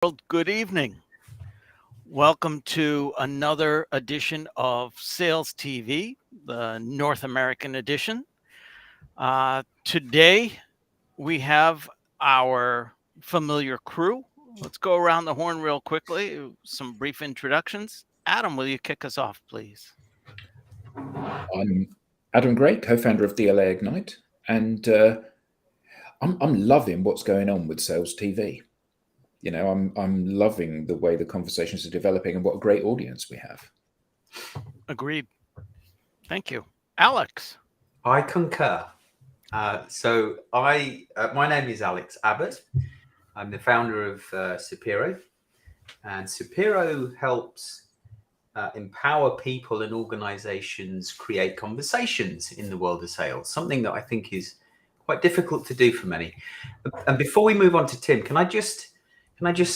World, good evening. Welcome to another edition of Sales TV, the North American edition. Today, we have our familiar crew. Let's go around the horn real quickly, some brief introductions. Adam, will you kick us off, please? I'm Adam Gray, co-founder of DLA Ignite, and I'm loving what's going on with Sales TV. You know, I'm loving the way the conversations are developing and what a great audience we have. Agreed. Thank you. Alex. I concur. My name is Alex Abbott. I'm the founder of Sapiro, and Sapiro helps empower people and organizations create conversations in the world of sales, something that I think is quite difficult to do for many. And before we move on to Tim, can I just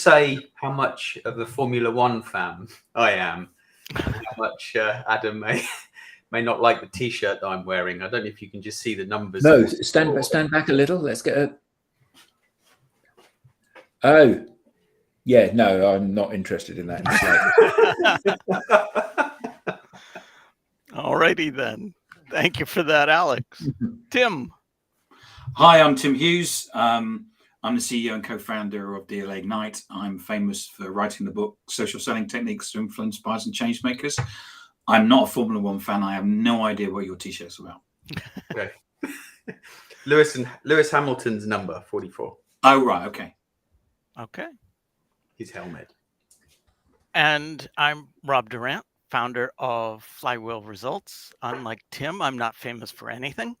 say how much of a Formula One fan I am, and how much Adam may not like the T-shirt that I'm wearing. I don't know if you can just see the numbers. No, stand back a little. Let's get a. Oh, yeah, no, I'm not interested in that. All righty then. Thank you for that, Alex. Tim. Hi, I'm Tim Hughes. I'm the CEO and co-founder of DLA Ignite. I'm famous for writing the book Social Selling Techniques to Influence Buyers and Change Makers. I'm not a Formula One fan. I have no idea what your T-shirt's about. Okay. Lewis Hamilton's number 44. Oh, right. Okay. Okay. His helmet. And I'm Rob Durant, founder of Flywheel Results. Unlike Tim, I'm not famous for anything.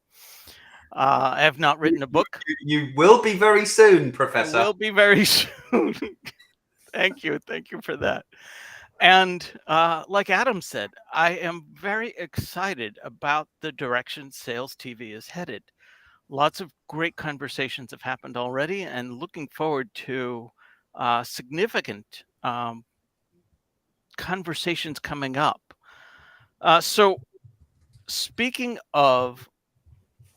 I have not written a book. You will be very soon, Professor. I will be very soon. Thank you. Thank you for that. And like Adam said, I am very excited about the direction Sales TV is headed. Lots of great conversations have happened already, and looking forward to significant conversations coming up. So speaking of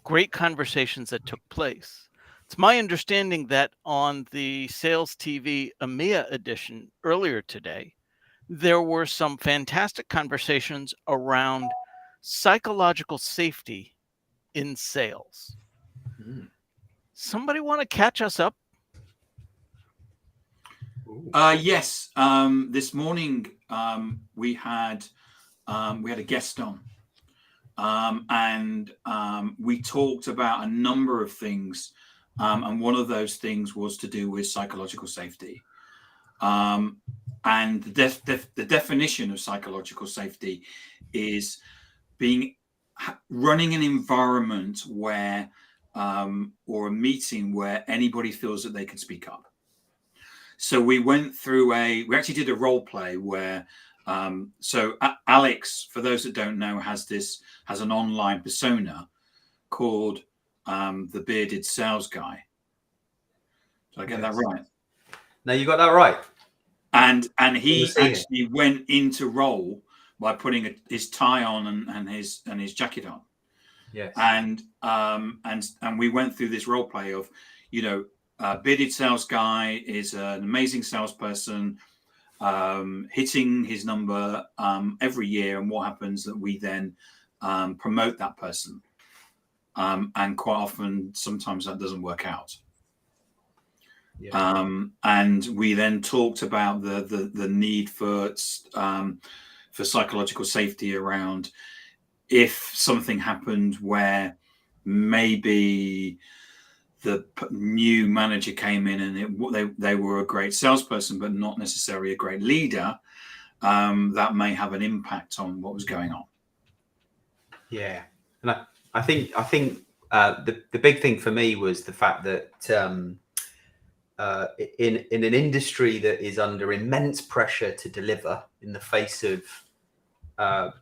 great conversations that took place, it's my understanding that on the Sales TV EMEA edition earlier today, there were some fantastic conversations around psychological safety in sales. Somebody want to catch us up? Yes. This morning we had a guest on, and we talked about a number of things, and one of those things was to do with psychological safety. And the definition of psychological safety is running an environment where, or a meeting where anybody feels that they can speak up. So we actually did a role play where, so Alex, for those that don't know, has an online persona called the Bearded Sales Guy. Did I get that right? No, you got that right. And he actually went into role by putting his tie on and his jacket on. Yes. And we went through this role play of, bearded sales guy is an amazing salesperson, hitting his number every year, and what happens that we then promote that person, and quite often, sometimes that doesn't work out. Yeah. And we then talked about the need for psychological safety around if something happened where maybe the new manager came in and they were a great salesperson, but not necessarily a great leader, that may have an impact on what was going on. Yeah, and I think the big thing for me was the fact that in an industry that is under immense pressure to deliver in the face of, I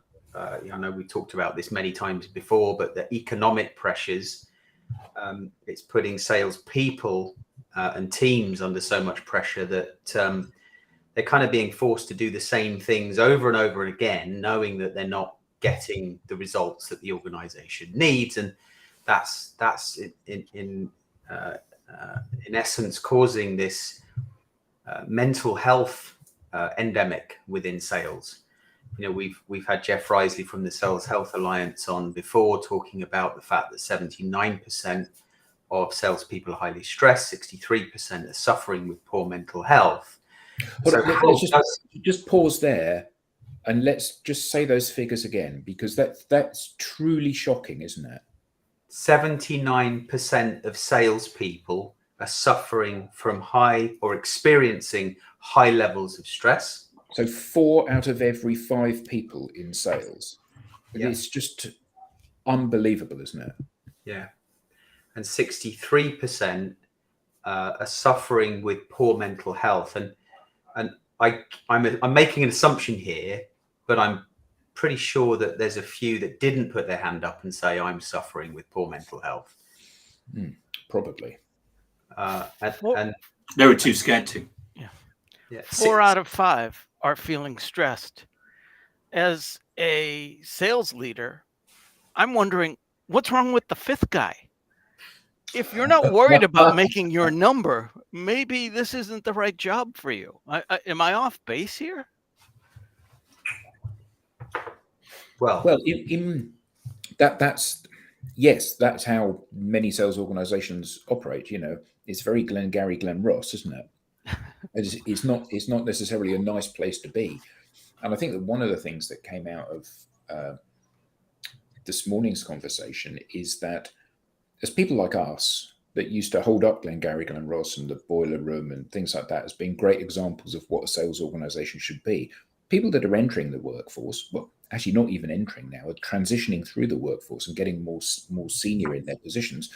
know we talked about this many times before, but the economic pressures, it's putting salespeople and teams under so much pressure that they're kind of being forced to do the same things over and over again, knowing that they're not getting the results that the organization needs, and that's in essence causing this mental health endemic within sales. We've had Jeff Risley from the Sales Health Alliance on before, talking about the fact that 79% of salespeople are highly stressed, 63% are suffering with poor mental health. So let's just pause there, and let's just say those figures again, because that's truly shocking, isn't it? 79% of salespeople are suffering from high or experiencing high levels of stress. So 4 out of every 5 people in sales. Yeah. It's just unbelievable, isn't it? Yeah. And 63% are suffering with poor mental health. And I'm making an assumption here, but I'm pretty sure that there's a few that didn't put their hand up and say, I'm suffering with poor mental health. Probably. And they were too scared to. Yeah. 4 out of 5 are feeling stressed. As a sales leader, I'm wondering, what's wrong with the 5th guy? If you're not worried about making your number, maybe this isn't the right job for you. Am I off base here? Well, that's how many sales organizations operate. It's very Glengarry Glen Ross, isn't it? It's not necessarily a nice place to be. And I think that one of the things that came out of this morning's conversation is that as people like us that used to hold up Glengarry Glen Ross and the boiler room and things like that as being great examples of what a sales organization should be, people that are entering the workforce, well, actually not even entering now, are transitioning through the workforce and getting more senior in their positions,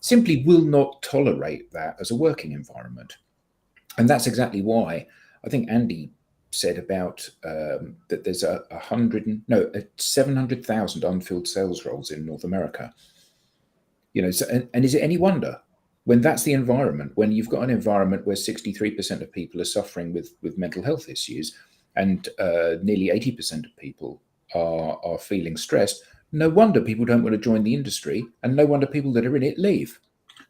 simply will not tolerate that as a working environment. And that's exactly why I think Andy said about that there's 700,000 unfilled sales roles in North America. And is it any wonder when that's the environment, when you've got an environment where 63% of people are suffering with mental health issues and nearly 80% of people are feeling stressed? No wonder people don't want to join the industry, and no wonder people that are in it leave.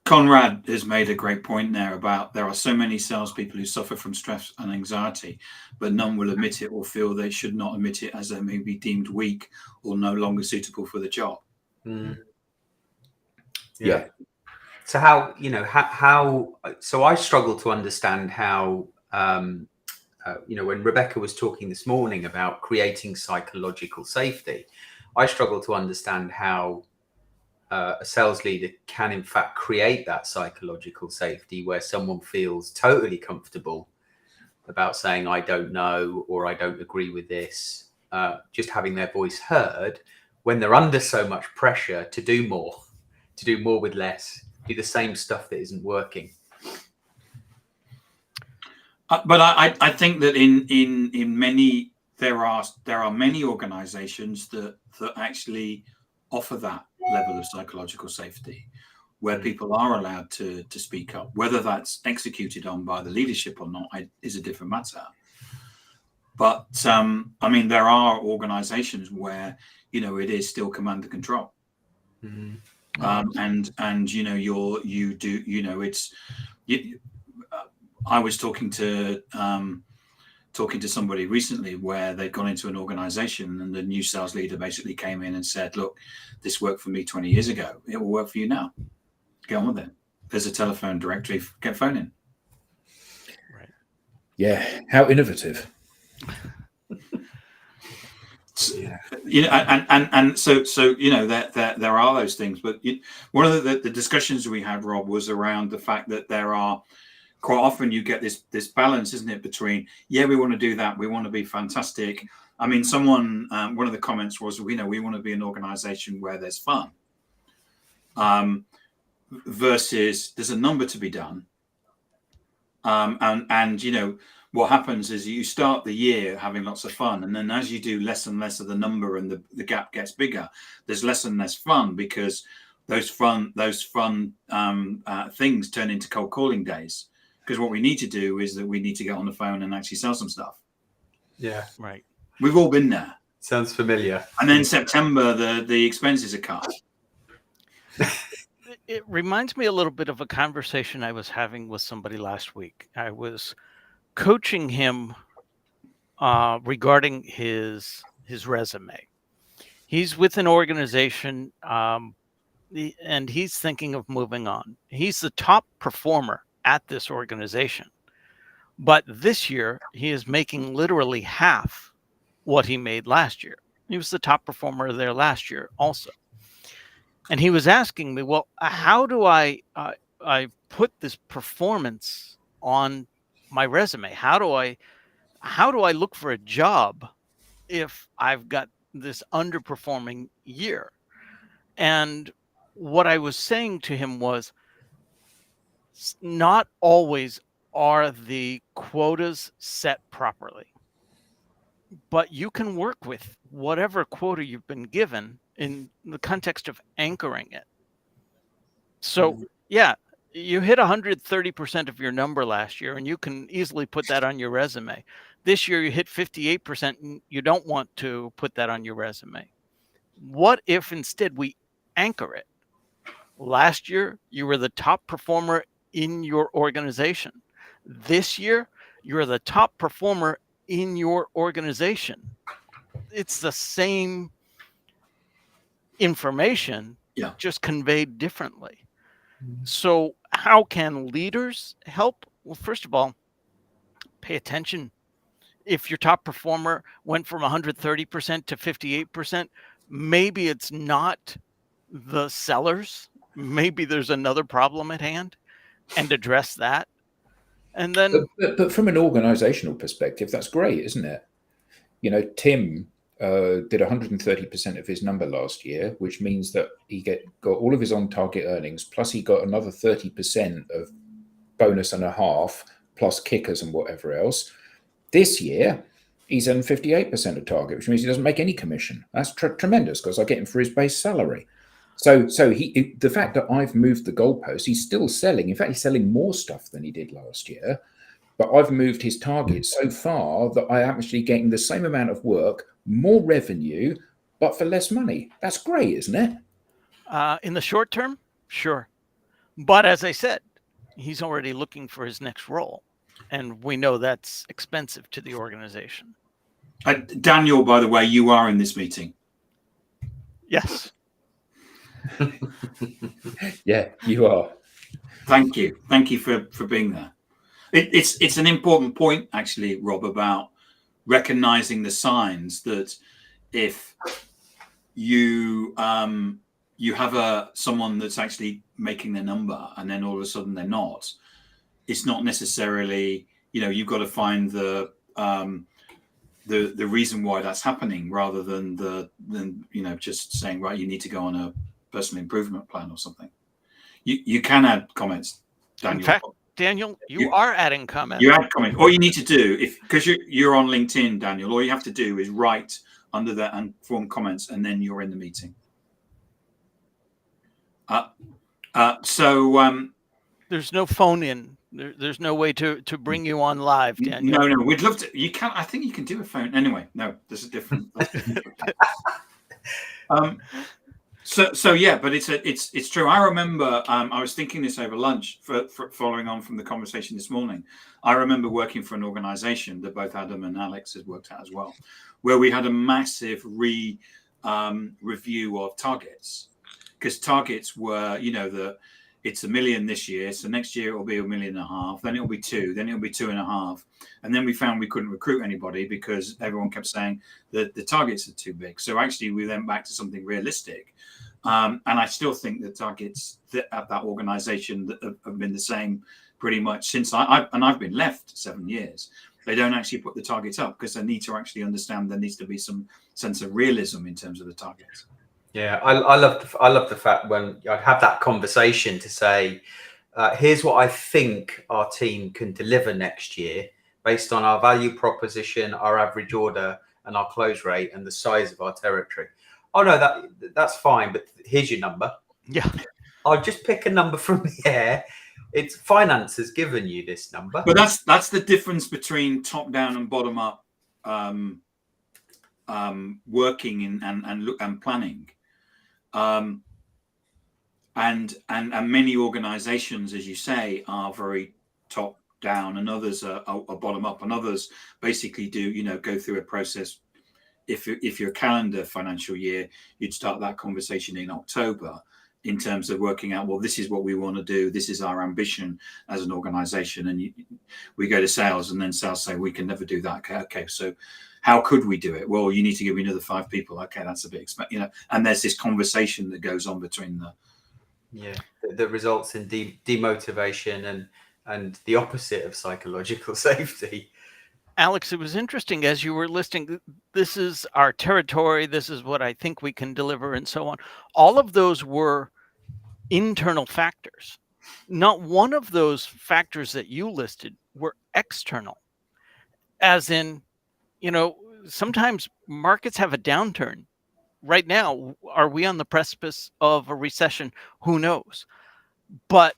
Conrad has made a great point there about there are so many salespeople who suffer from stress and anxiety, but none will admit it or feel they should not admit it as they may be deemed weak or no longer suitable for the job. Yeah. So so I struggle to understand how, when Rebecca was talking this morning about creating psychological safety, I struggle to understand how a sales leader can in fact create that psychological safety where someone feels totally comfortable about saying, I don't know, or I don't agree with this, just having their voice heard when they're under so much pressure to do more with less, do the same stuff that isn't working. But I think that in many, there are many organizations that actually offer that level of psychological safety, where people are allowed to speak up. Whether that's executed on by the leadership or not is a different matter. But there are organizations where it is still command and control. I was talking to somebody recently where they'd gone into an organization and the new sales leader basically came in and said, look, this worked for me 20 years ago. It will work for you now. Get on with it. There's a telephone directory. Get phone in. Right. Yeah. How innovative. Yeah. So there are those things, but one of the discussions we had, Rob, was around the fact that there are quite often you get this balance, isn't it, between we want to do that, we want to be fantastic. Someone one of the comments was, we want to be an organization where there's fun, versus there's a number to be done, and what happens is you start the year having lots of fun, and then as you do less and less of the number and the gap gets bigger, there's less and less fun, because those fun things turn into cold calling days. Because what we need to do is that we need to get on the phone and actually sell some stuff. Yeah, right. We've all been there. Sounds familiar. And then September, the expenses are cut. It reminds me a little bit of a conversation I was having with somebody last week. I was coaching him regarding his resume. He's with an organization, and he's thinking of moving on. He's the top performer at this organization, but this year he is making literally half what he made last year. He was the top performer there last year also. And he was asking me, well, how do I put this performance on my resume? How do I look for a job if I've got this underperforming year? And what I was saying to him was, not always are the quotas set properly, but you can work with whatever quota you've been given in the context of anchoring it. So yeah, you hit 130% of your number last year, and you can easily put that on your resume. This year you hit 58%, and you don't want to put that on your resume. What if instead we anchor it? Last year, you were the top performer in your organization. This year, you're the top performer in your organization. It's the same information, just conveyed differently. So how can leaders help? Well, first of all, pay attention. If your top performer went from 130% to 58%, maybe it's not the sellers. Maybe there's another problem at hand, and address that. And then, but from an organizational perspective, that's great, isn't it? You know, Tim did 130% of his number last year, which means that he got all of his on-target earnings, plus he got another 30% of bonus and a half, plus kickers and whatever else. This year, he's earned 58% of target, which means he doesn't make any commission. That's tremendous, because I get him for his base salary. So the fact that I've moved the goalpost, he's still selling. In fact, he's selling more stuff than he did last year. But I've moved his target so far that I am actually getting the same amount of work, more revenue, but for less money. That's great, isn't it? In the short term, sure. But as I said, he's already looking for his next role. And we know that's expensive to the organization. Daniel, by the way, you are in this meeting. Yes. Yeah, you are. Thank you. Thank you for being there. It's an important point, actually, Rob, about recognizing the signs that if you have someone that's actually making their number and then all of a sudden they're not, it's not necessarily, you've got to find the reason why that's happening, rather than just saying, right, you need to go on a personal improvement plan or something. You can add comments, Daniel. In fact, Daniel, you are adding comments. You add comments. All you need to do, because you're on LinkedIn, Daniel, all you have to do is write under that and form comments, and then you're in the meeting. There's no phone in. There's no way to bring you on live, Daniel. No, we'd love to. You can. I think you can do a phone. Anyway, no, there's a different. So yeah, but it's true. I remember I was thinking this over lunch, for following on from the conversation this morning. I remember working for an organization that both Adam and Alex had worked at as well, where we had a massive review of targets, because targets were, it's $1 million this year, so next year it will be $1.5 million, then it'll be 2, then it'll be 2.5, and then we found we couldn't recruit anybody because everyone kept saying that the targets are too big. So actually we went back to something realistic, and I still think the targets at that organization have been the same pretty much since I've been left 7 years. They don't actually put the targets up because they need to actually understand there needs to be some sense of realism in terms of the targets. Yeah, I love the fact when I'd have that conversation to say, here's what I think our team can deliver next year based on our value proposition, our average order, and our close rate, and the size of our territory. Oh no, that's fine, but here's your number. Yeah, I'll just pick a number from the air. It's finance has given you this number. But that's the difference between top down and bottom up working and planning. And many organizations, as you say, are very top down, and others are bottom up, and others basically do, go through a process. If your calendar financial year, you'd start that conversation in October in terms of working out, well, this is what we want to do. This is our ambition as an organization. And we go to sales, and then sales say, we can never do that. Okay. So how could we do it? Well, you need to give me another 5 people. Okay. That's a bit expensive, and there's this conversation that goes on between that results in demotivation and the opposite of psychological safety. Alex, it was interesting as you were listing, this is our territory, this is what I think we can deliver, and so on. All of those were internal factors. Not one of those factors that you listed were external. As in, sometimes markets have a downturn. Right now, are we on the precipice of a recession? Who knows? But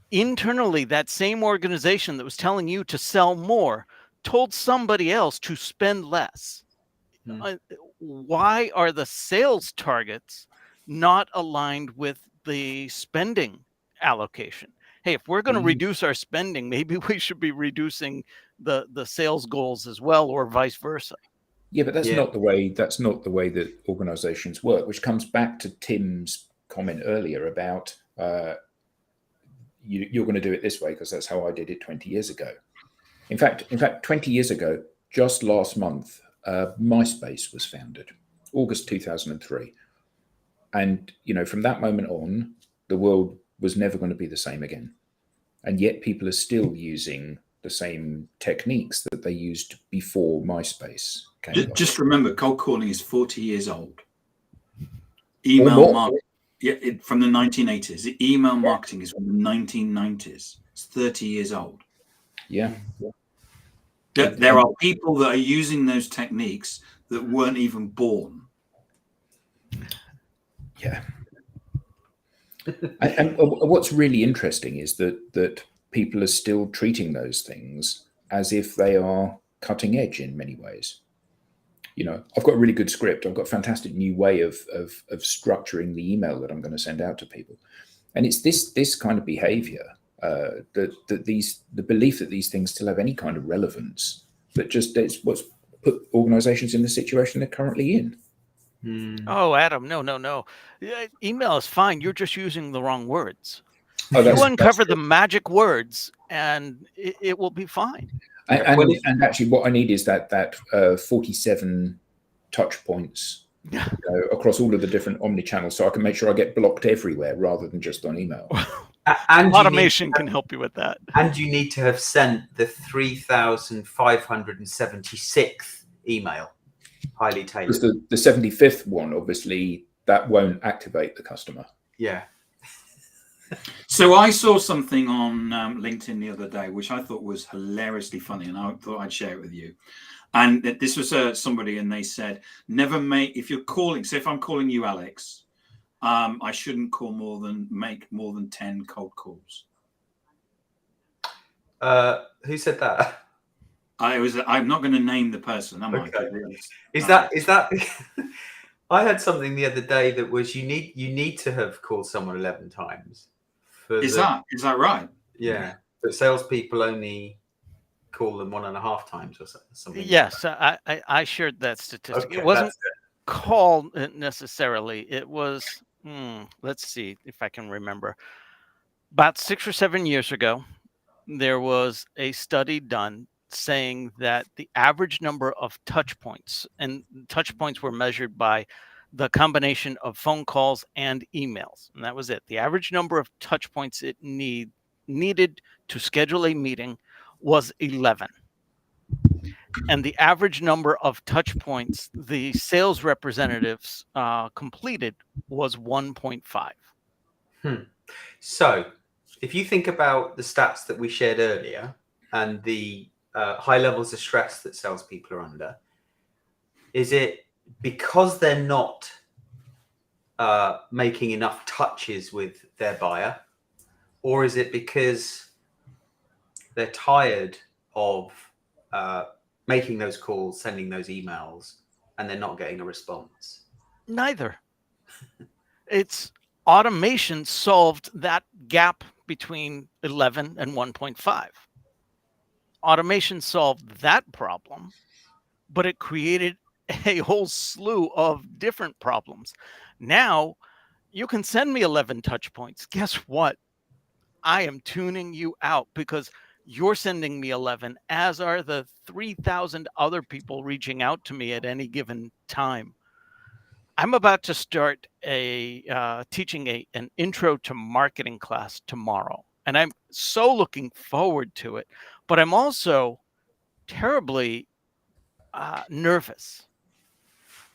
internally, that same organization that was telling you to sell more told somebody else to spend less. Why are the sales targets not aligned with the spending allocation? Hey, if we're going to reduce our spending, maybe we should be reducing the sales goals as well, or vice versa. Yeah, but that's not the way that organizations work, which comes back to Tim's comment earlier about you're going to do it this way because that's how I did it 20 years ago. In fact, 20 years ago, just last month, MySpace was founded, August 2003. And, from that moment on, the world was never going to be the same again. And yet people are still using the same techniques that they used before MySpace came along. Just remember, cold calling is 40 years old. Email marketing, from the 1980s. Email marketing is from the 1990s. It's 30 years old. Yeah. There are people that are using those techniques that weren't even born. Yeah. and what's really interesting is that people are still treating those things as if they are cutting edge in many ways. I've got a really good script. I've got a fantastic new way of structuring the email that I'm going to send out to people. And it's this kind of behavior, the belief that these things still have any kind of relevance, that just it's what's put organizations in the situation they're currently in. Oh, Adam, no. Email is fine. You're just using the wrong words. Oh, you uncover the magic words and it will be fine. And actually what I need is that 47 touch points across all of the different omni-channels, so I can make sure I get blocked everywhere rather than just on email. And automation can help you with that. And you need to have sent the 3,576th email, highly tailored. Because the 75th one, obviously, that won't activate the customer. Yeah. So I saw something on LinkedIn the other day, which I thought was hilariously funny, and I thought I'd share it with you. And this was somebody, and they said, if you're calling, so if I'm calling you, Alex, I shouldn't make more than 10 cold calls. Who said that? I'm not going to name the person, am Okay. I? Is that I had something the other day that was you need to have called someone 11 times. Is that right? Yeah. But salespeople only call them 1.5 times or something. Yes, I shared that statistic. Okay, it wasn't called necessarily. It was, let's see if I can remember. About 6 or 7 years ago, there was a study done saying that the average number of touch points, and touch points were measured by the combination of phone calls and emails. And that was it. The average number of touch points it needed to schedule a meeting was 11. And the average number of touch points the sales representatives completed was 1.5. So if you think about the stats that we shared earlier and the high levels of stress that salespeople are under, is it because they're not making enough touches with their buyer, or is it because they're tired of making those calls, sending those emails, and they're not getting a response? Neither. It's automation solved that gap between 11 and 1.5. automation solved that problem, but it created a whole slew of different problems. Now you can send me 11 touch points. Guess what? I am tuning you out because you're sending me 11, as are the 3,000 other people reaching out to me at any given time. I'm about to start teaching an intro to marketing class tomorrow, and I'm so looking forward to it. But I'm also terribly nervous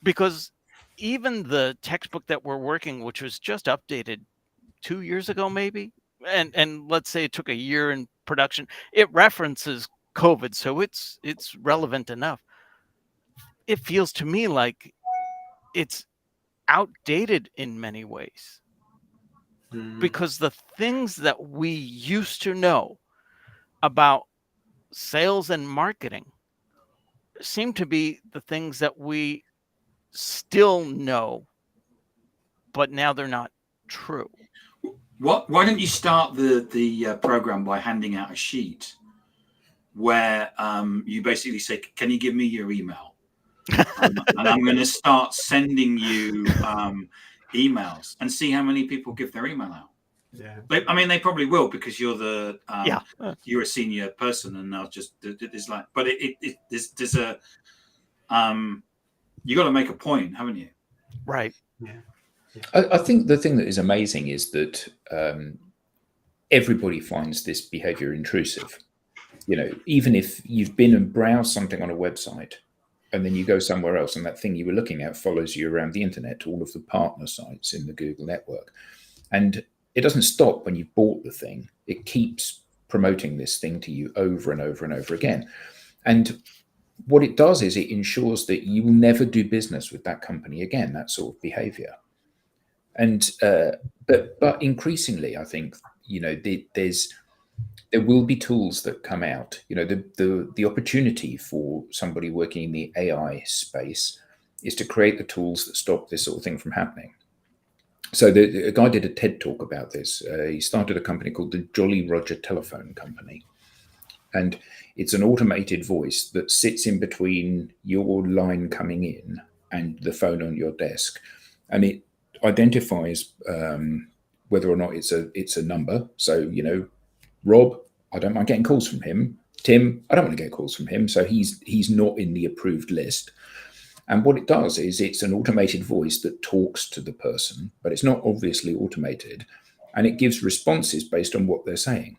because even the textbook that we're working, which was just updated 2 years ago, maybe, and let's say it took a year in production, it references COVID, so it's relevant enough. It feels to me like it's outdated in many ways because the things that we used to know about sales and marketing seem to be the things that we still know, but now they're not true. Why don't you start the program by handing out a sheet where you basically say, "Can you give me your email?" And I'm going to start sending you emails and see how many people give their email out. Yeah. I mean, they probably will because you're you're a senior person, and they'll just it's like. But there's a you got to make a point, haven't you? Right. Yeah. I think the thing that is amazing is that everybody finds this behavior intrusive. You know, even if you've been and browsed something on a website and then you go somewhere else and that thing you were looking at follows you around the internet to all of the partner sites in the Google network. And it doesn't stop when you've bought the thing. It keeps promoting this thing to you over and over and over again. And what it does is it ensures that you will never do business with that company again, that sort of behavior. And but increasingly, I think, you know, there will be tools that come out. You know, the opportunity for somebody working in the AI space is to create the tools that stop this sort of thing from happening. So a guy did a TED talk about this. He started a company called the Jolly Roger Telephone Company. And it's an automated voice that sits in between your line coming in and the phone on your desk. And it identifies whether or not it's a number. So, you know, Rob, I don't mind getting calls from him. Tim, I don't want to get calls from him. So he's not in the approved list. And what it does is it's an automated voice that talks to the person, but it's not obviously automated. And it gives responses based on what they're saying.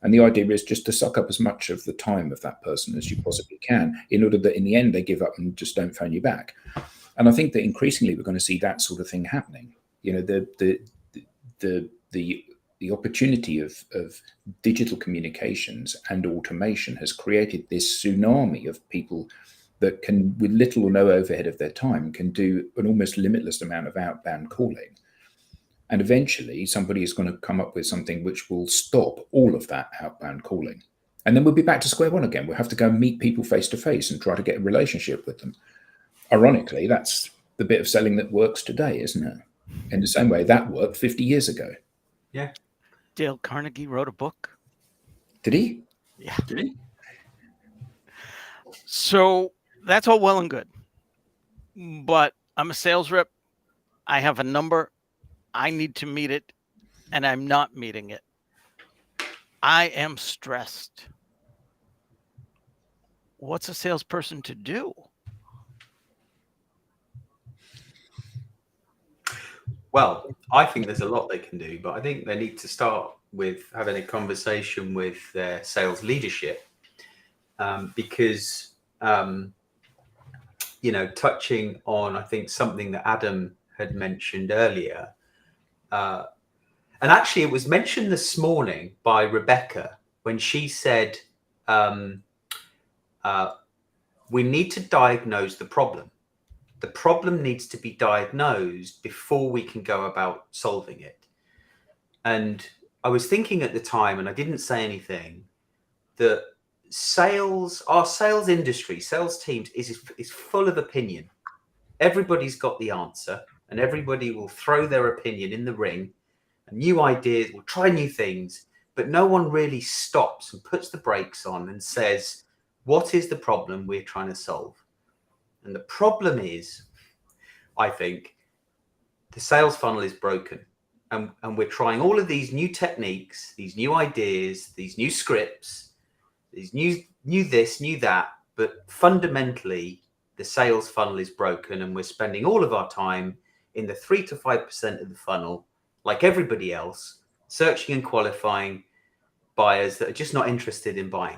And the idea is just to suck up as much of the time of that person as you possibly can, in order that in the end they give up and just don't phone you back. And I think that increasingly we're going to see that sort of thing happening. You know, the opportunity of digital communications and automation has created this tsunami of people that can, with little or no overhead of their time, can do an almost limitless amount of outbound calling. And eventually somebody is going to come up with something which will stop all of that outbound calling. And then we'll be back to square one again. We'll have to go and meet people face to face and try to get a relationship with them. Ironically, that's the bit of selling that works today, isn't it? In the same way that worked 50 years ago. Yeah. Dale Carnegie wrote a book. Did he? Yeah. Did he? So that's all well and good. But I'm a sales rep. I have a number. I need to meet it, and I'm not meeting it. I am stressed. What's a salesperson to do? Well, I think there's a lot they can do, but I think they need to start with having a conversation with their sales leadership, because, you know, touching on, I think, something that Adam had mentioned earlier, and actually it was mentioned this morning by Rebecca when she said, we need to diagnose the problem. The problem needs to be diagnosed before we can go about solving it. And I was thinking at the time, and I didn't say anything, that our sales industry, sales teams is full of opinion. Everybody's got the answer, and everybody will throw their opinion in the ring, and new ideas, will try new things, but no one really stops and puts the brakes on and says, what is the problem we're trying to solve? And the problem is, I think, the sales funnel is broken. And we're trying all of these new techniques, these new ideas, these new scripts, these new this, new that. But fundamentally, the sales funnel is broken, and we're spending all of our time in the 3 to 5% of the funnel, like everybody else, searching and qualifying buyers that are just not interested in buying.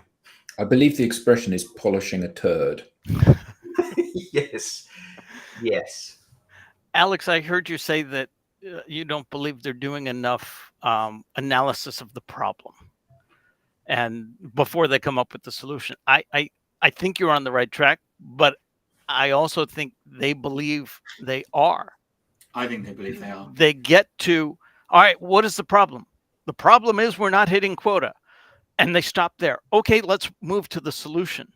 I believe the expression is polishing a turd. Yes. Yes. Alex, I heard you say that you don't believe they're doing enough analysis of the problem, and before they come up with the solution. I think you're on the right track, but I also think they believe they are. I think they believe they are. They get to, all right, what is the problem? The problem is we're not hitting quota. And they stop there. Okay, let's move to the solution.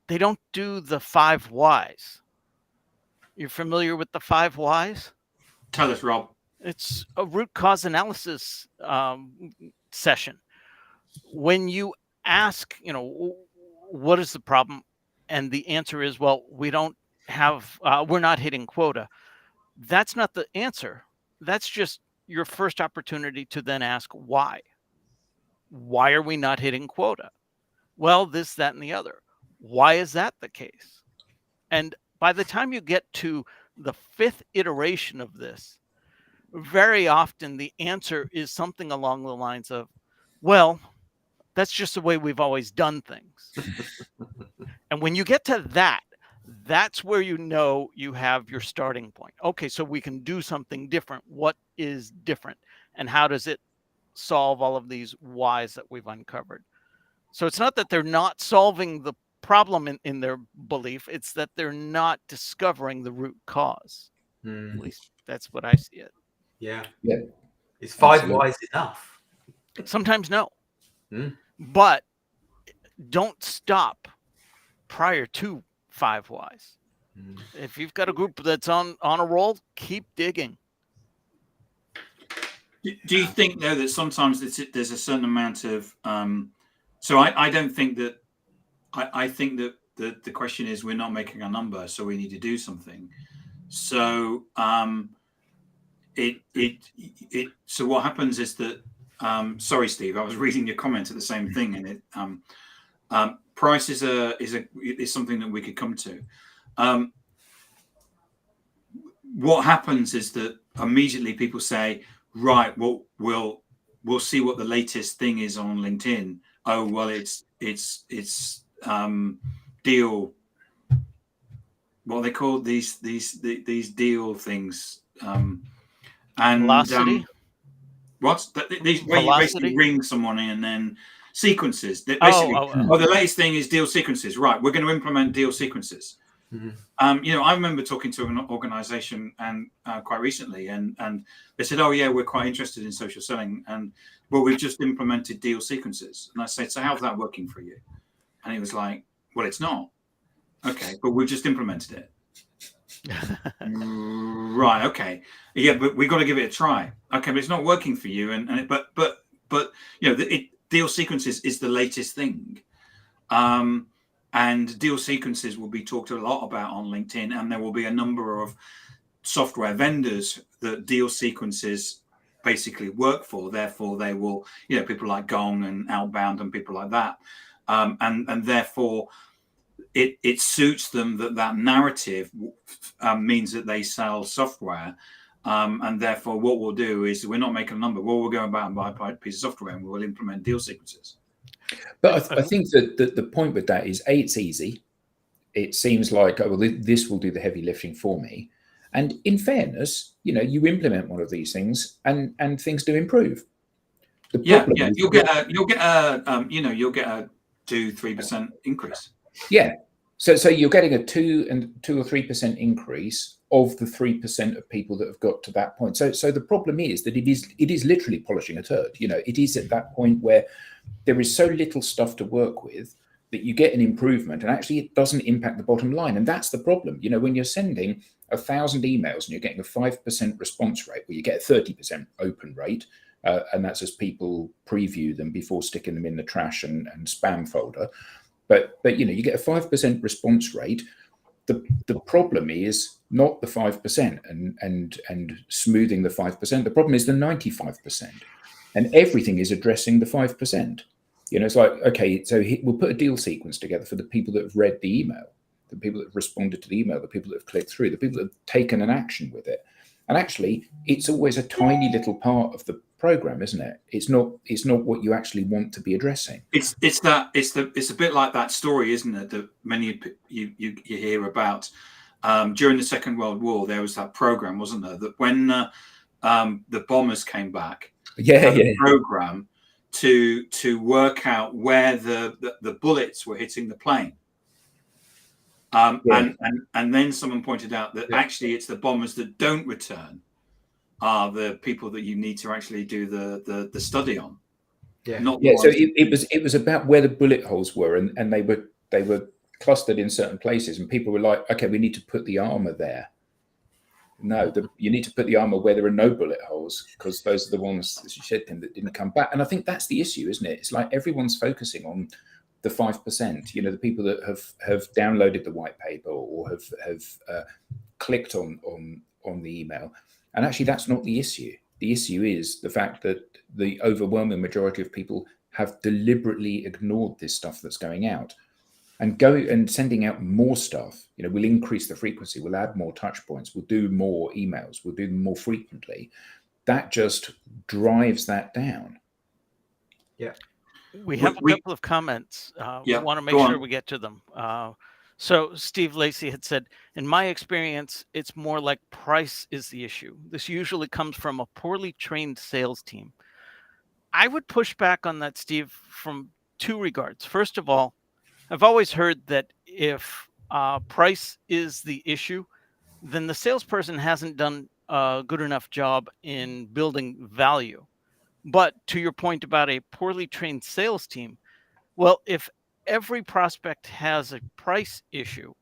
They don't do the 5 whys. You're familiar with the 5 whys? Tell us, Rob. It's a root cause analysis session. When you ask, what is the problem? And the answer is, well, we don't have, we're not hitting quota. That's not the answer. That's just your first opportunity to then ask why. Why are we not hitting quota? Well, this, that, and the other. Why is that the case? And by the time you get to the 5th iteration of this, very often the answer is something along the lines of, well, that's just the way we've always done things. And when you get to that, that's where you know you have your starting point. Okay, so we can do something different. What is different? And how does it solve all of these whys that we've uncovered? So it's not that they're not solving the problem in their belief. It's that they're not discovering the root cause. At least that's what I see it. Yeah. Yeah. Is 5 Absolutely. whys enough? Sometimes no. But don't stop prior to 5 whys. If you've got a group that's on a roll, keep digging. Do you think, though, that sometimes there's a certain amount of so I don't think that I think that the question is, we're not making a number, so we need to do something. So so what happens is that sorry, Steve, I was reading your comment at the same thing, and it price is something that we could come to. What happens is that immediately people say, right, well, we'll see what the latest thing is on LinkedIn. Oh, well, it's deal. What are they called? These deal things. And Velocity. These where you basically ring someone in, and then sequences. Basically, the latest thing is deal sequences. Right, we're going to implement deal sequences. I remember talking to an organization and quite recently, and they said, oh yeah, we're quite interested in social selling, and well, we've just implemented deal sequences. And I said, so how's that working for you? And he was like, well, it's not. Okay, but we've just implemented it. Right, okay, yeah, but we've got to give it a try. Okay, but it's not working for you, but deal sequences is the latest thing. And deal sequences will be talked a lot about on LinkedIn, and there will be a number of software vendors that deal sequences basically work for. Therefore, they will, people like Gong and Outbound and people like that, and therefore it suits them that narrative means that they sell software, and therefore what we'll do is, we're not making a number. Well, we'll go about and buy a piece of software, and we'll implement deal sequences. But I think that the point with that is, it's easy. It seems like, oh, well, this will do the heavy lifting for me. And in fairness, you implement one of these things, and things do improve. The problem is, you'll get a 2-3% increase. Yeah. So you're getting a 2 or 3% increase of the 3% of people that have got to that point. So the problem is that it is literally polishing a turd. It is at that point where there is so little stuff to work with that you get an improvement, and actually it doesn't impact the bottom line. And that's the problem. When you're sending 1,000 emails and you're getting a 5% response rate, where you get a 30% open rate, and that's as people preview them before sticking them in the trash and spam folder. But you get a 5% response rate. The problem is not the 5% and smoothing the 5%. The problem is the 95%, and everything is addressing the 5%. It's like, okay, so we'll put a deal sequence together for the people that have read the email, the people that have responded to the email, the people that have clicked through, the people that have taken an action with it. And actually, it's always a tiny little part of the program, isn't it? It's not what you actually want to be addressing. It's a bit like that story, isn't it? That many you hear about during the Second World War. There was that program, wasn't there? That when the bombers came back, a program to work out where the bullets were hitting the plane. And then someone pointed out that actually it's the bombers that don't return are the people that you need to actually do the study on. So it was about where the bullet holes were, and they were clustered in certain places, and people were like, okay, we need to put the armor there. No, you need to put the armor where there are no bullet holes, because those are the ones, as you said, Tim, that didn't come back. And I think that's the issue, isn't it? It's like everyone's focusing on the 5%, the people that have downloaded the white paper or have clicked on the email. And actually, that's not the issue. The issue is the fact that the overwhelming majority of people have deliberately ignored this stuff that's going out. And sending out more stuff, will increase the frequency, we'll add more touch points, we'll do more emails, we'll do them more frequently. That just drives that down. Yeah. We have a couple of comments. We want to make sure we get to them. So Steve Lacey had said, in my experience, it's more like price is the issue. This usually comes from a poorly trained sales team. I would push back on that, Steve, from two regards. First of all, I've always heard that if price is the issue, then the salesperson hasn't done a good enough job in building value. But to your point about a poorly trained sales team, well, if every prospect has a price issue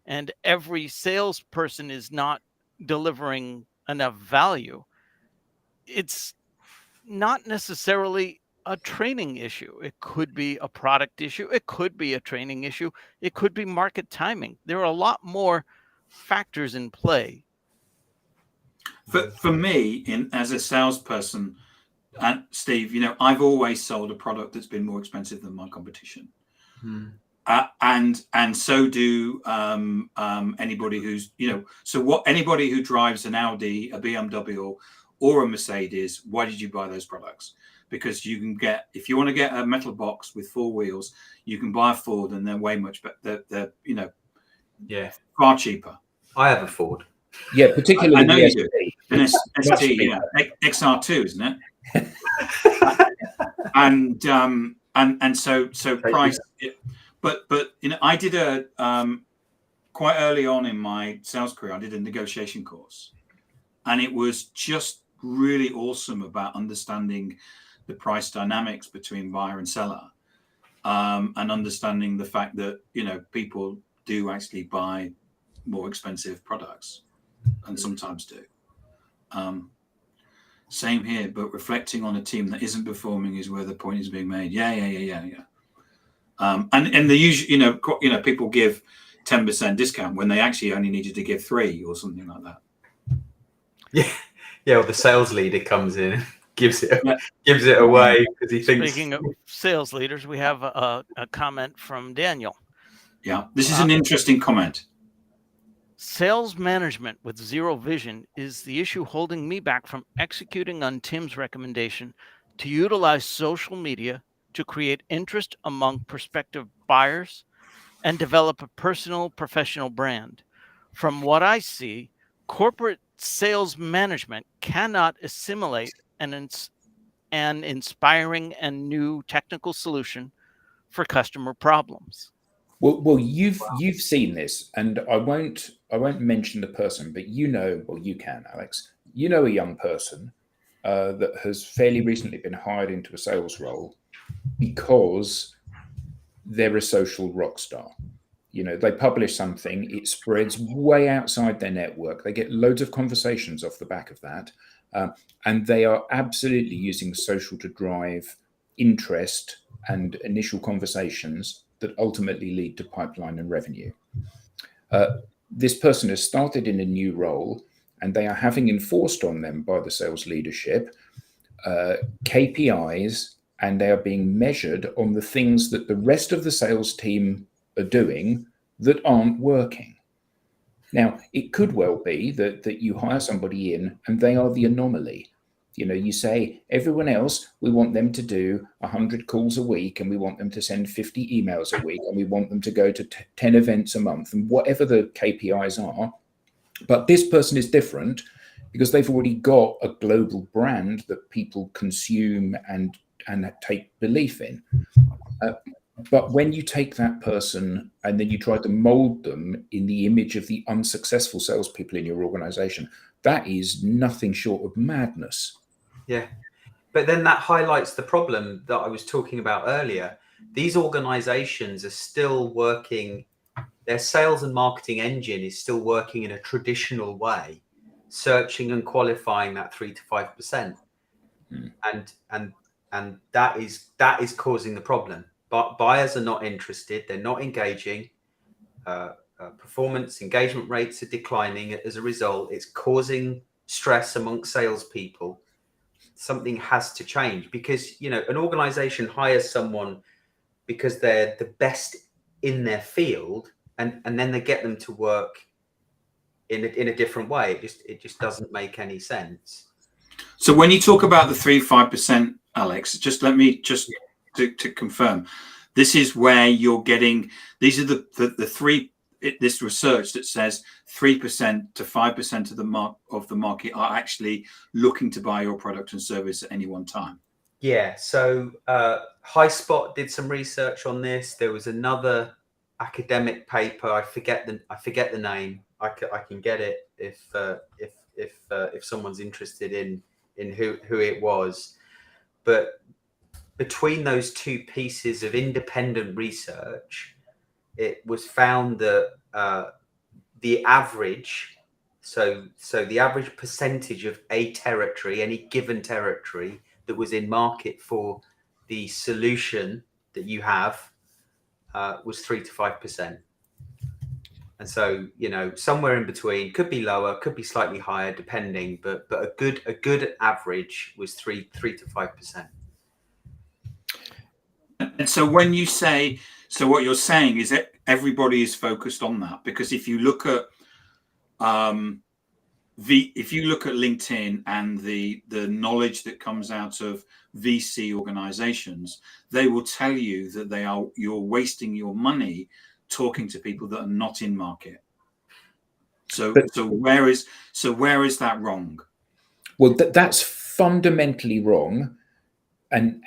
and every salesperson is not delivering enough value, it's not necessarily a training issue. It could be a product issue. It could be a training issue. It could be market timing. There are a lot more factors in play. For me, as a salesperson, and Steve, I've always sold a product that's been more expensive than my competition. And so do anybody who's, anybody who drives an Audi, a BMW, or a Mercedes, why did you buy those products? Because you can get, if you want to get a metal box with 4 wheels, you can buy a Ford, and they're way much better. They're far cheaper. I have a Ford. Yeah, particularly I know you ST. do. An ST, XR2, isn't it? and so price. But I did quite early on in my sales career, I did a negotiation course, and it was just really awesome about understanding the price dynamics between buyer and seller, and understanding the fact that people do actually buy more expensive products, and sometimes do. Same here, but reflecting on a team that isn't performing is where the point is being made. Yeah. And the usual, people give 10% discount when they actually only needed to give 3 or something like that. Yeah. Well, the sales leader comes in, gives it away because he thinks. Speaking of sales leaders, we have a comment from Daniel. Yeah, this is an interesting comment. Sales management with zero vision is the issue holding me back from executing on Tim's recommendation to utilize social media to create interest among prospective buyers and develop a personal professional brand. From what I see, corporate sales management cannot assimilate an inspiring and new technical solution for customer problems. Well, you've seen this, and I won't mention the person, but you can, Alex. A young person that has fairly recently been hired into a sales role because they're a social rock star. They publish something, it spreads way outside their network. They get loads of conversations off the back of that, And they are absolutely using social to drive interest and initial conversations that ultimately lead to pipeline and revenue. This person has started in a new role, and they are having enforced on them by the sales leadership KPIs, and they are being measured on the things that the rest of the sales team are doing that aren't working. Now, it could well be that you hire somebody in and they are the anomaly. You say, everyone else, we want them to do 100 calls a week, and we want them to send 50 emails a week, and we want them to go to 10 events a month, and whatever the KPIs are. But this person is different because they've already got a global brand that people consume and take belief in. But when you take that person and then you try to mold them in the image of the unsuccessful salespeople in your organization, that is nothing short of madness. Yeah. But then that highlights the problem that I was talking about earlier. These organizations are still working, their sales and marketing engine is still working in a traditional way, searching and qualifying that 3 to 5%. And that is causing the problem. But buyers are not interested, they're not engaging. Performance engagement rates are declining as a result. It's causing stress amongst salespeople. Something has to change, because an organization hires someone because they're the best in their field, and then they get them to work in a different way. It just doesn't make any sense. So when you talk about the 3-5%, Alex, just let me to confirm, this is where you're getting, these are the three, this research that says 3% to 5% of the market are actually looking to buy your product and service at any one time. Yeah. So HighSpot did some research on this. There was another academic paper. I forget the name. I can get it if someone's interested in who it was. But between those two pieces of independent research, it was found that the average, so the average percentage of a territory, any given territory that was in market for the solution that you have, was 3 to 5%. And so, somewhere in between, could be lower, could be slightly higher, depending, but a good average was 3 to 5%. And so when you say, so what you're saying is that everybody is focused on that, because if you look at LinkedIn and the knowledge that comes out of VC organizations, they will tell you that you're wasting your money talking to people that are not in market. So where is that wrong? Well, that's fundamentally wrong, and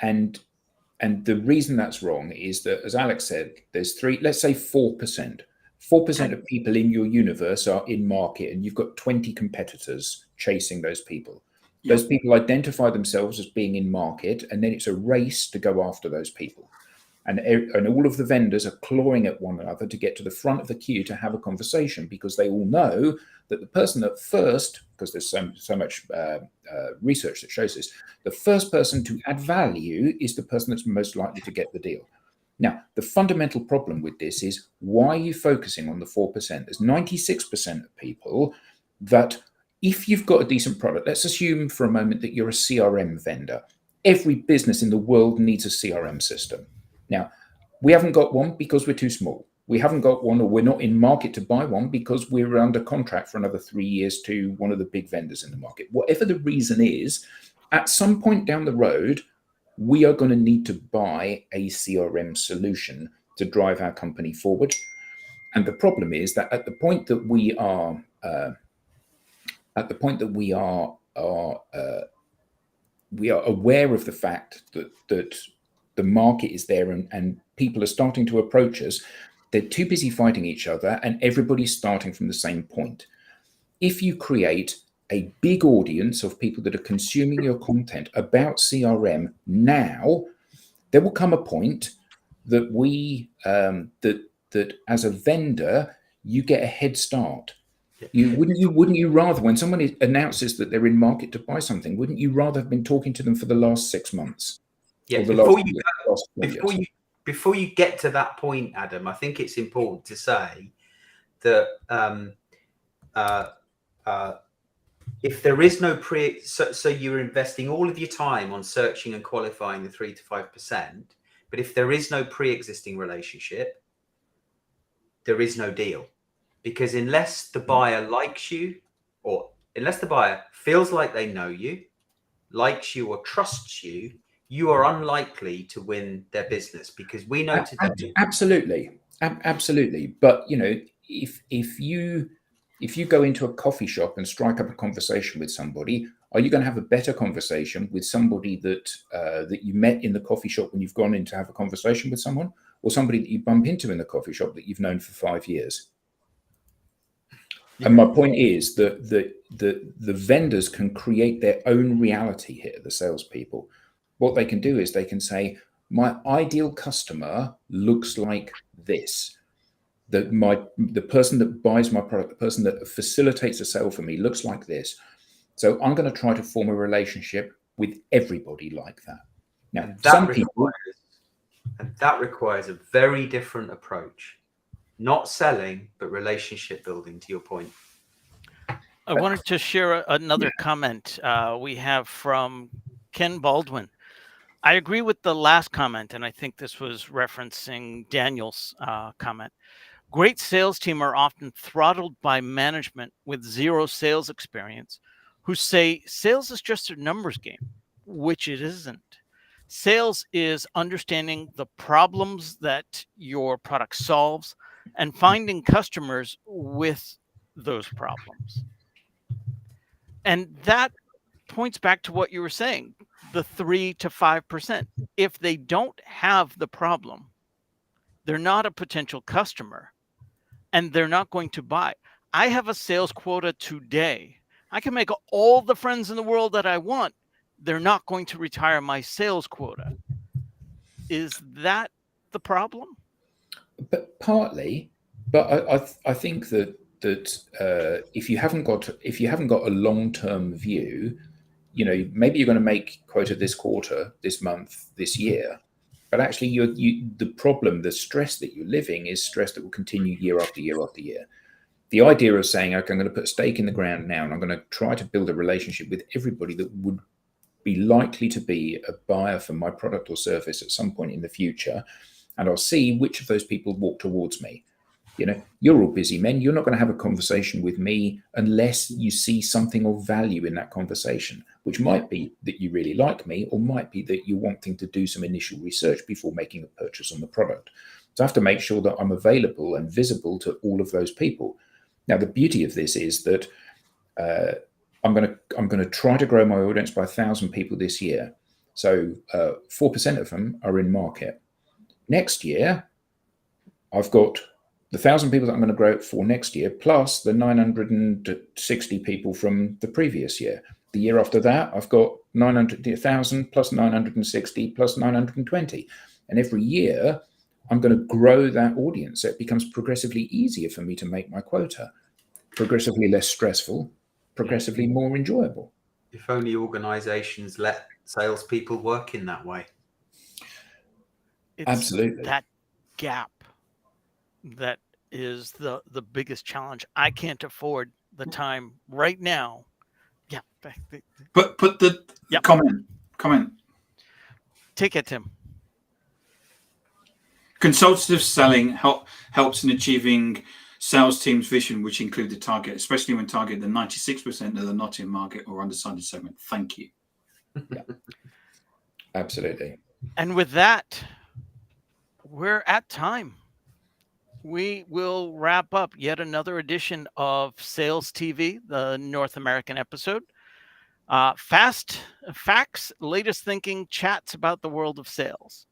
the reason that's wrong is that, as Alex said, there's let's say 4%. 4% of people in your universe are in market, and you've got 20 competitors chasing those people. Yep. Those people identify themselves as being in market, and then it's a race to go after those people. And all of the vendors are clawing at one another to get to the front of the queue to have a conversation, because they all know that the person that first, because there's so much research that shows this, the first person to add value is the person that's most likely to get the deal. Now, the fundamental problem with this is, why are you focusing on the 4%? There's 96% of people that, if you've got a decent product, let's assume for a moment that you're a CRM vendor. Every business in the world needs a CRM system. Now, we haven't got one because we're too small. We haven't got one, or we're not in market to buy one because we're under contract for another 3 years to one of the big vendors in the market. Whatever the reason is, at some point down the road, we are going to need to buy a CRM solution to drive our company forward. And the problem is that at the point that we are aware of the fact that the market is there and people are starting to approach us, they're too busy fighting each other, and everybody's starting from the same point. If you create a big audience of people that are consuming your content about CRM now, there will come a point that that as a vendor, you get a head start. Wouldn't you rather, when somebody announces that they're in market to buy something, wouldn't you rather have been talking to them for the last 6 months? Yeah, or the before last you year, go, last 4 years? before you get to that point, Adam, I think it's important to say that if there is no so you're investing all of your time on searching and qualifying the 3 to 5%, but if there is no pre-existing relationship, there is no deal, because unless the buyer likes you, or unless the buyer feels like they know you, likes you, or trusts you, you are unlikely to win their business, because we know today. Absolutely. But if you go into a coffee shop and strike up a conversation with somebody, are you going to have a better conversation with somebody that you met in the coffee shop when you've gone in to have a conversation with someone, or somebody that you bump into in the coffee shop that you've known for 5 years? And my point is that the vendors can create their own reality here, the salespeople. What they can do is they can say, my ideal customer looks like this. The person that buys my product, the person that facilitates a sale for me looks like this. So I'm going to try to form a relationship with everybody like that. Now, that requires a very different approach. Not selling, but relationship building, to your point. I wanted to share another comment we have from Ken Baldwin. I agree with the last comment, and I think this was referencing Daniel's comment. Great sales team are often throttled by management with zero sales experience who say sales is just a numbers game, which it isn't. Sales is understanding the problems that your product solves and finding customers with those problems. And that points back to what you were saying, the 3 to 5%. If they don't have the problem, they're not a potential customer and they're not going to buy. I have a sales quota today. I can make all the friends in the world that I want. They're not going to retire my sales quota. Is that the problem? But partly, but I think that if you haven't got a long-term view, maybe you're going to make quota this quarter, this month, this year, but actually the stress that you're living is stress that will continue year after year after year. The idea of saying, okay, I'm going to put a stake in the ground now and I'm going to try to build a relationship with everybody that would be likely to be a buyer for my product or service at some point in the future, and I'll see which of those people walk towards me. You're all busy men. You're not going to have a conversation with me unless you see something of value in that conversation, which might be that you really like me, or might be that you're wanting to do some initial research before making a purchase on the product. So I have to make sure that I'm available and visible to all of those people. Now, the beauty of this is that I'm going to try to grow my audience by 1,000 people this year. So 4% of them are in market. Next year, I've got the 1,000 people that I'm going to grow it for next year, plus the 960 people from the previous year. The year after that, I've got 1,000 plus 960 plus 920. And every year, I'm going to grow that audience. So it becomes progressively easier for me to make my quota, progressively less stressful, progressively more enjoyable. If only organizations let salespeople work in that way. It's absolutely that gap that is the biggest challenge. I can't afford the time right now. Yeah. But the yep. Comment. Take it, Tim. Consultative selling helps in achieving sales team's vision, which include the target, especially when target the 96% that are not in market or undecided segment. Thank you. Yeah. Absolutely. And with that, we're at time. We will wrap up yet another edition of SalesTV, the North American episode. Fast facts, latest thinking, chats about the world of sales.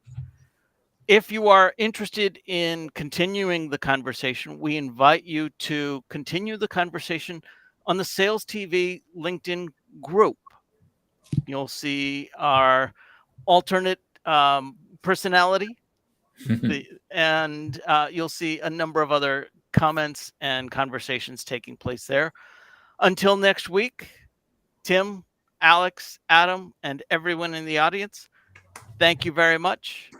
If you are interested in continuing the conversation, we invite you to continue the conversation on the SalesTV LinkedIn group. You'll see our alternate personality, and you'll see a number of other comments and conversations taking place there. Until next week, Tim, Alex, Adam, and everyone in the audience, thank you very much.